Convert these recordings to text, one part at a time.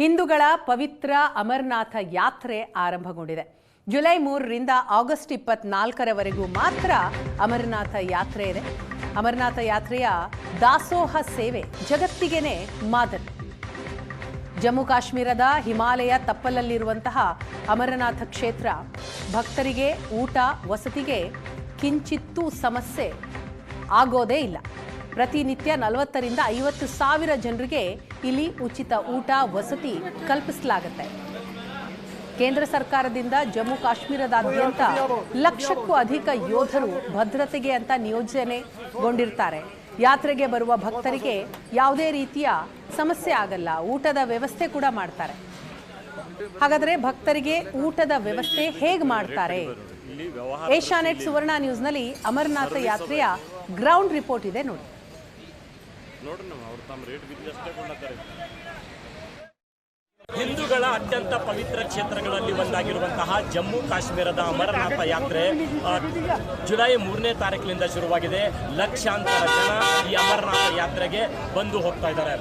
ಹಿಂದೂಗಳ ಪವಿತ್ರ ಅಮರನಾಥ ಯಾತ್ರೆ ಆರಂಭಗೊಂಡಿದೆ. ಜುಲೈ 3ರಿಂದ ಆಗಸ್ಟ್ 24ರವರೆಗೂ ಮಾತ್ರ ಅಮರನಾಥ ಯಾತ್ರೆ ಇದೆ. ಅಮರನಾಥ ಯಾತ್ರೆಯ ದಾಸೋಹ ಸೇವೆ ಜಗತ್ತಿಗೆನೇ ಮಾದರಿ. ಜಮ್ಮು ಕಾಶ್ಮೀರದ ಹಿಮಾಲಯ ತಪ್ಪಲಲ್ಲಿರುವಂತಹ ಅಮರನಾಥ ಕ್ಷೇತ್ರ ಭಕ್ತರಿಗೆ ಊಟ ವಸತಿಗೆ ಕಿಂಚಿತ್ತೂ ಸಮಸ್ಯೆ ಆಗೋದೇ ಇಲ್ಲ. ಪ್ರತಿನಿತ್ಯ 40ರಿಂದ 50 ಸಾವಿರ ಜನರಿಗೆ ಇಲ್ಲಿ ಉಚಿತ ಊಟ ವಸತಿ ಕಲ್ಪಿಸಲಾಗುತ್ತೆ. ಕೇಂದ್ರ ಸರ್ಕಾರದಿಂದ ಜಮ್ಮು ಕಾಶ್ಮೀರದಾದ್ಯಂತ ಲಕ್ಷಕ್ಕೂ ಅಧಿಕ ಯೋಧರು ಭದ್ರತೆಗೆ ಅಂತ ನಿಯೋಜನೆಗೊಂಡಿರ್ತಾರೆ. ಯಾತ್ರೆಗೆ ಬರುವ ಭಕ್ತರಿಗೆ ಯಾವುದೇ ರೀತಿಯ ಸಮಸ್ಯೆ ಆಗಲ್ಲ. ಊಟದ ವ್ಯವಸ್ಥೆ ಕೂಡ ಮಾಡ್ತಾರೆ. ಹಾಗಾದರೆ ಭಕ್ತರಿಗೆ ಊಟದ ವ್ಯವಸ್ಥೆ ಹೇಗೆ ಮಾಡ್ತಾರೆ? ಏಷ್ಯಾನೆಟ್ ಸುವರ್ಣ ನ್ಯೂಸ್ನಲ್ಲಿ ಅಮರನಾಥ ಯಾತ್ರೆಯ ಗ್ರೌಂಡ್ ರಿಪೋರ್ಟ್ ಇದೆ ನೋಡಿ. ಹಿಂದೂಗಳ ಅತ್ಯಂತ ಪವಿತ್ರ ಕ್ಷೇತ್ರಗಳಲ್ಲಿ ಒಂದಾಗಿರುವಂತಹ ಜಮ್ಮು ಕಾಶ್ಮೀರದ ಅಮರನಾಥ ಯಾತ್ರೆ ಜುಲೈ 3ನೇ ತಾರೀಕಿನಿಂದ ಶುರುವಾಗಿದೆ. ಲಕ್ಷಾಂತರ ಜನ ಈ ಅಮರನಾಥ ಯಾತ್ರೆಗೆ ಬಂದು ಹೋಗ್ತಾ ಇದ್ದಾರೆ.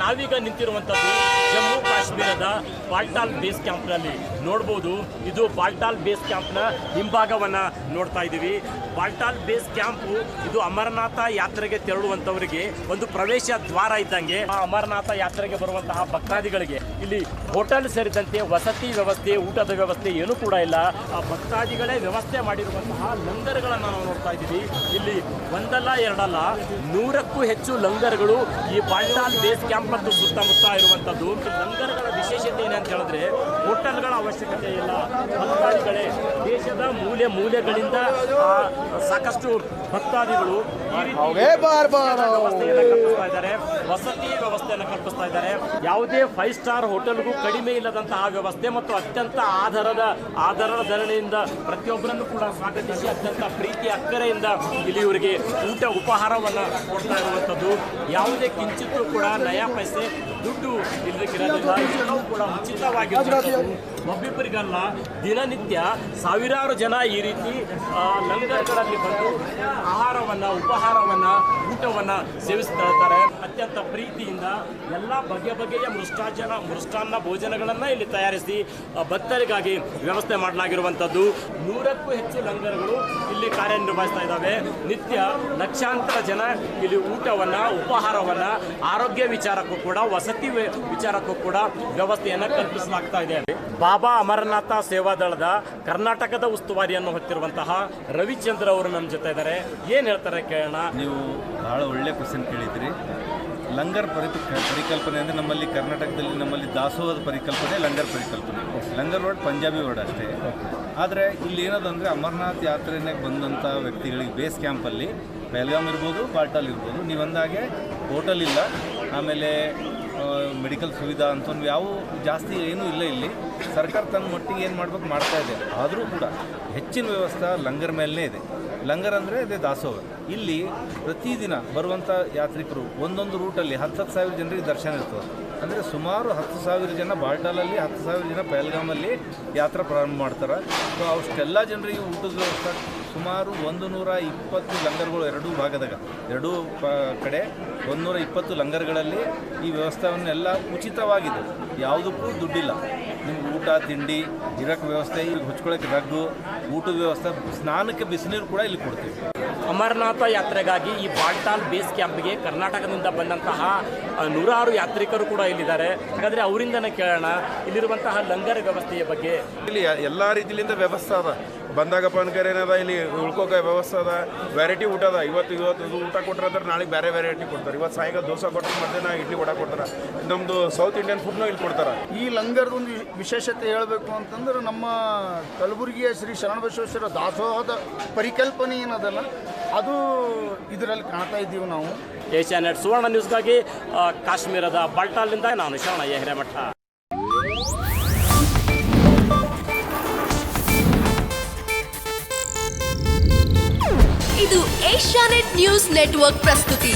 ನಾವೀಗ ನಿಂತಿರುವಂಥದ್ದು ಜಮ್ಮು ಕಾಶ್ಮೀರದ ಬಾಲ್ಟಾಲ್ ಬೇಸ್ ಕ್ಯಾಂಪ್ನಲ್ಲಿ ನೋಡ್ಬೋದು. ಇದು ಬಾಲ್ಟಾಲ್ ಬೇಸ್ ಕ್ಯಾಂಪ್ನ ಹಿಂಭಾಗವನ್ನು ನೋಡ್ತಾ ಇದ್ದೀವಿ. ಬಾಲ್ಟಾಲ್ ಬೇಸ್ ಕ್ಯಾಂಪು ಇದು ಅಮರನಾಥ ಯಾತ್ರೆಗೆ ತೆರಳುವಂಥವರಿಗೆ ಒಂದು ಪ್ರವೇಶ ದ್ವಾರ ಇದ್ದಂಗೆ. ಆ ಅಮರನಾಥ ಯಾತ್ರೆಗೆ ಬರುವಂತಹ ಭಕ್ತಾದಿಗಳಿಗೆ ಇಲ್ಲಿ ಹೋಟೆಲ್ ಸೇರಿದಂತೆ ವಸತಿ ವ್ಯವಸ್ಥೆ, ಊಟದ ವ್ಯವಸ್ಥೆ ಏನೂ ಕೂಡ ಇಲ್ಲ. ಆ ಭಕ್ತಾದಿಗಳೇ ವ್ಯವಸ್ಥೆ ಮಾಡಿರುವಂತಹ ಲಂಗರ್ಗಳನ್ನು ನಾವು ನೋಡ್ತಾ ಇದ್ದೀವಿ. ಇಲ್ಲಿ ಒಂದಲ್ಲ ಎರಡಲ್ಲ 100ಕ್ಕೂ ಹೆಚ್ಚು ಲಂಗರ್ಗಳು ಈ ಬಾಲ್ಟಾಲ್ ಬೇಸ್ ಕ್ಯಾಂಪ್ ಮತ್ತು ಸುತ್ತಮುತ್ತ ಇರುವಂಥದ್ದು. ಲಂಗರ್ಗಳ ವಿಶೇಷತೆ ಏನಂತ ಹೇಳಿದ್ರೆ ಹೋಟೆಲ್ಗಳ ಅವಶ್ಯಕತೆ ಇಲ್ಲ. ಭಕ್ತಾದಿಗಳೇ ದೇಶದ ಮೂಲೆ ಮೂಲೆಗಳಿಂದ ಸಾಕಷ್ಟು ಭಕ್ತಾದಿಗಳು ಈ ರೀತಿ ವ್ಯವಸ್ಥೆಯನ್ನು ಕಲ್ಪಿಸ್ತಾ ಇದ್ದಾರೆ, ವಸತಿ ವ್ಯವಸ್ಥೆಯನ್ನು ಕಲ್ಪಿಸ್ತಾ ಇದ್ದಾರೆ. ಯಾವುದೇ 5 ಸ್ಟಾರ್ ಹೋಟೆಲ್ಗೂ ಕಡಿಮೆ ಇಲ್ಲದಂತಹ ವ್ಯವಸ್ಥೆ ಮತ್ತು ಅತ್ಯಂತ ಆಧಾರದ ಧರಣಿಯಿಂದ ಪ್ರತಿಯೊಬ್ಬರನ್ನು ಕೂಡ ಸ್ವಾಗತಿಸಿ ಅತ್ಯಂತ ಪ್ರೀತಿ ಅಕ್ಕರೆಯಿಂದ ಇಲ್ಲಿ ಇವರಿಗೆ ಊಟ ಉಪಹಾರವನ್ನು ಕೊಡ್ತಾ ಇರುವಂಥದ್ದು. ಯಾವುದೇ ಕಿಂಚಿತ್ತೂ ಕೂಡ ನಯಾ ಪೈಸೆ ದುಡ್ಡು ಇಲ್ಲದಿರೋದಿಲ್ಲ. ಎಲ್ಲವೂ ಕೂಡ ಉಚಿತವಾಗಿರುವಂಥದ್ದು. ಒಬ್ಬಿಬ್ಬರಿಗಲ್ಲ, ದಿನನಿತ್ಯ ಸಾವಿರಾರು ಜನ ಈ ರೀತಿ ಲಂಗರ್ಗಳಲ್ಲಿ ಬಂದು ಆಹಾರವನ್ನು, ಉಪಹಾರವನ್ನು, ಊಟವನ್ನು ಸೇವಿಸ್ತಾ ಇರ್ತಾರೆ. ಅತ್ಯಂತ ಪ್ರೀತಿಯಿಂದ ಎಲ್ಲ ಬಗೆಯ ಮೃಷ್ಟಾನ್ನ ಭೋಜನಗಳನ್ನು ಇಲ್ಲಿ ತಯಾರಿಸಿ ಭಕ್ತರಿಗಾಗಿ ವ್ಯವಸ್ಥೆ ಮಾಡಲಾಗಿರುವಂಥದ್ದು. 100ಕ್ಕೂ ಹೆಚ್ಚು ಲಂಗರ್ಗಳು ಇಲ್ಲಿ ಕಾರ್ಯನಿರ್ವಹಿಸ್ತಾ ಇದ್ದಾವೆ. ನಿತ್ಯ ಲಕ್ಷಾಂತರ ಜನ ಇಲ್ಲಿ ಊಟವನ್ನು, ಉಪಹಾರವನ್ನು, ಆರೋಗ್ಯ ವಿಚಾರಕ್ಕೂ ಕೂಡ, ವಸತಿ ವಿಚಾರಕ್ಕೂ ಕೂಡ ವ್ಯವಸ್ಥೆಯನ್ನು ಕಲ್ಪಿಸಲಾಗ್ತಾ ಇದೆ. ಬಾಬಾ ಅಮರನಾಥ ಸೇವಾದಳದ ಕರ್ನಾಟಕದ ಉಸ್ತುವಾರಿಯನ್ನು ಹೊತ್ತಿರುವಂತಹ ರವಿಚಂದ್ರ ಅವರು ನಮ್ಮ ಜೊತೆ ಇದ್ದಾರೆ. ಏನು ಹೇಳ್ತಾರೆ ಕೇಳೋಣ. ನೀವು ಬಹಳ ಒಳ್ಳೆ ಕ್ವಶನ್ ಕೇಳಿದ್ರಿ. ಲಂಗರ್ ಪರಿಕಲ್ಪನೆ ಅಂದರೆ ನಮ್ಮಲ್ಲಿ ಕರ್ನಾಟಕದಲ್ಲಿ ನಮ್ಮಲ್ಲಿ ದಾಸೋಹದ ಪರಿಕಲ್ಪನೆ ಲಂಗರ್ ಪರಿಕಲ್ಪನೆ. ಲಂಗರ್ ವರ್ಡ್ ಪಂಜಾಬಿ ವರ್ಡ್ ಅಷ್ಟೇ. ಆದರೆ ಇಲ್ಲಿ ಏನದಂದರೆ ಅಮರನಾಥ್ ಯಾತ್ರೆಗೆ ಬಂದಂಥ ವ್ಯಕ್ತಿಗಳಿಗೆ ಬೇಸ್ ಕ್ಯಾಂಪಲ್ಲಿ ಬೆಲ್ಗಾಮ್ ಇರ್ಬೋದು, ಬಾಲ್ಟಾಲ್ ಇರ್ಬೋದು, ನೀವು ಅಂದಾಗೆ ಹೋಟೆಲ್ ಇಲ್ಲ, ಆಮೇಲೆ ಮೆಡಿಕಲ್ ಸುವಿಧಾ ಅಂತ ಯಾವ ಜಾಸ್ತಿ ಏನೂ ಇಲ್ಲ. ಇಲ್ಲಿ ಸರ್ಕಾರ ತನ್ನ ಮಟ್ಟಿಗೆ ಏನು ಮಾಡ್ಬೇಕು ಮಾಡ್ತಾ ಇದೆ. ಆದರೂ ಕೂಡ ಹೆಚ್ಚಿನ ವ್ಯವಸ್ಥೆ ಲಂಗರ್ ಮೇಲೇ ಇದೆ. ಲಂಗರ್ ಅಂದರೆ ಅದೇ ದಾಸೋಹ. ಇಲ್ಲಿ ಪ್ರತಿದಿನ ಬರುವಂಥ ಯಾತ್ರಿಕರು ಒಂದೊಂದು ರೂಟಲ್ಲಿ 10 ಸಾವಿರ ಜನರಿಗೆ ದರ್ಶನ ಇರ್ತದೆ. ಅಂದರೆ ಸುಮಾರು 10 ಸಾವಿರ ಜನ ಬಾಲ್ಟಾಲಲ್ಲಿ, 10 ಸಾವಿರ ಜನ ಪಹಲ್ಗಾಮಲ್ಲಿ ಯಾತ್ರೆ ಪ್ರಾರಂಭ ಮಾಡ್ತಾರೆ. ಸೊ ಅಷ್ಟೆಲ್ಲ ಜನರಿಗೆ ಊಟದ ವ್ಯವಸ್ಥೆ ಸುಮಾರು 120 ಲಂಗರ್ಗಳು ಎರಡೂ ಕಡೆ 120 ಲಂಗರ್ಗಳಲ್ಲಿ ಈ ವ್ಯವಸ್ಥೆಯನ್ನೆಲ್ಲ ಉಚಿತವಾಗಿದೆ. ಯಾವುದಕ್ಕೂ ದುಡ್ಡಿಲ್ಲ. ನಿಮ್ಗೆ ಊಟ, ತಿಂಡಿ, ಇರೋಕ್ಕೆ ವ್ಯವಸ್ಥೆ, ಈಗ ಹೊಚ್ಕೊಳ್ಳೋಕ್ಕೆ ರಗ್ಗು, ಊಟದ ವ್ಯವಸ್ಥೆ, ಸ್ನಾನಕ್ಕೆ ಬಿಸಿನೀರು ಕೂಡ ಇಲ್ಲಿ ಕೊಡ್ತೀವಿ. ಅಮರನಾಥ ಯಾತ್ರೆಗಾಗಿ ಈ ಬಾಲ್ಟಾಲ್ ಬೇಸ್ ಕ್ಯಾಂಪ್ಗೆ ಕರ್ನಾಟಕದಿಂದ ಬಂದಂತಹ 100 ಯಾತ್ರಿಕರು ಕೂಡ ಇಲ್ಲಿದ್ದಾರೆ. ಹಾಗಾದರೆ ಅವರಿಂದನೇ ಕೇಳೋಣ ಇಲ್ಲಿರುವಂತಹ ಲಂಗರ್ ವ್ಯವಸ್ಥೆಯ ಬಗ್ಗೆ. ಇಲ್ಲಿ ಎಲ್ಲ ರೀತಿಯಿಂದ ವ್ಯವಸ್ಥೆ ಅದ. ಬಂದಾಗ ಪಾನ್ಕರ್ ಏನದ, ಇಲ್ಲಿ ಉಳ್ಕೋಕೆ ವ್ಯವಸ್ಥೆ ಅದ. ವೆರೈಟಿ ಊಟ ಅದ. ಇವತ್ತು ಊಟ ಕೊಟ್ಟರೆ ಅಂದ್ರೆ ನಾಳೆಗೆ ಬೇರೆ ವೆರೈಟಿ ಕೊಡ್ತಾರೆ. ಇವತ್ತು ಸಾಯಂಕಾಲ ದೋಸೆ ಕೊಟ್ಟರೆ ಮಧ್ಯಾಹ್ನ ಇಡ್ಲಿ ವಡ ಕೊಡ್ತಾರೆ. ನಮ್ಮದು ಸೌತ್ ಇಂಡಿಯನ್ ಫುಡ್ನೂ ಇಲ್ಲಿ ಕೊಡ್ತಾರೆ. ಈ ಲಂಗರ್ದು ಒಂದು ವಿಶೇಷತೆ ಹೇಳಬೇಕು ಅಂತಂದ್ರೆ ನಮ್ಮ ಕಲಬುರಗಿಯ ಶ್ರೀ ಶರಣಬಸವೇಶ್ವರ ದಾಸೋಹದ ಪರಿಕಲ್ಪನೆ ಏನದಲ್ಲ ಅದು ಇದರಲ್ಲಿ ಕಾಣ್ತಾ ಇದ್ದೀವಿ ನಾವು. ಏಷ್ಯಾನೆಟ್ ಸುವರ್ಣ ನ್ಯೂಸ್ಗಾಗಿ ಕಾಶ್ಮೀರದ ಬಾಲ್ಟಾಲ್ನಿಂದ ನಾನು ಶರಣಯ್ಯ ಹಿರೇಮಠ. ಇದು ಏಷ್ಯಾನೆಟ್ ನ್ಯೂಸ್ ನೆಟ್ವರ್ಕ್ ಪ್ರಸ್ತುತಿ.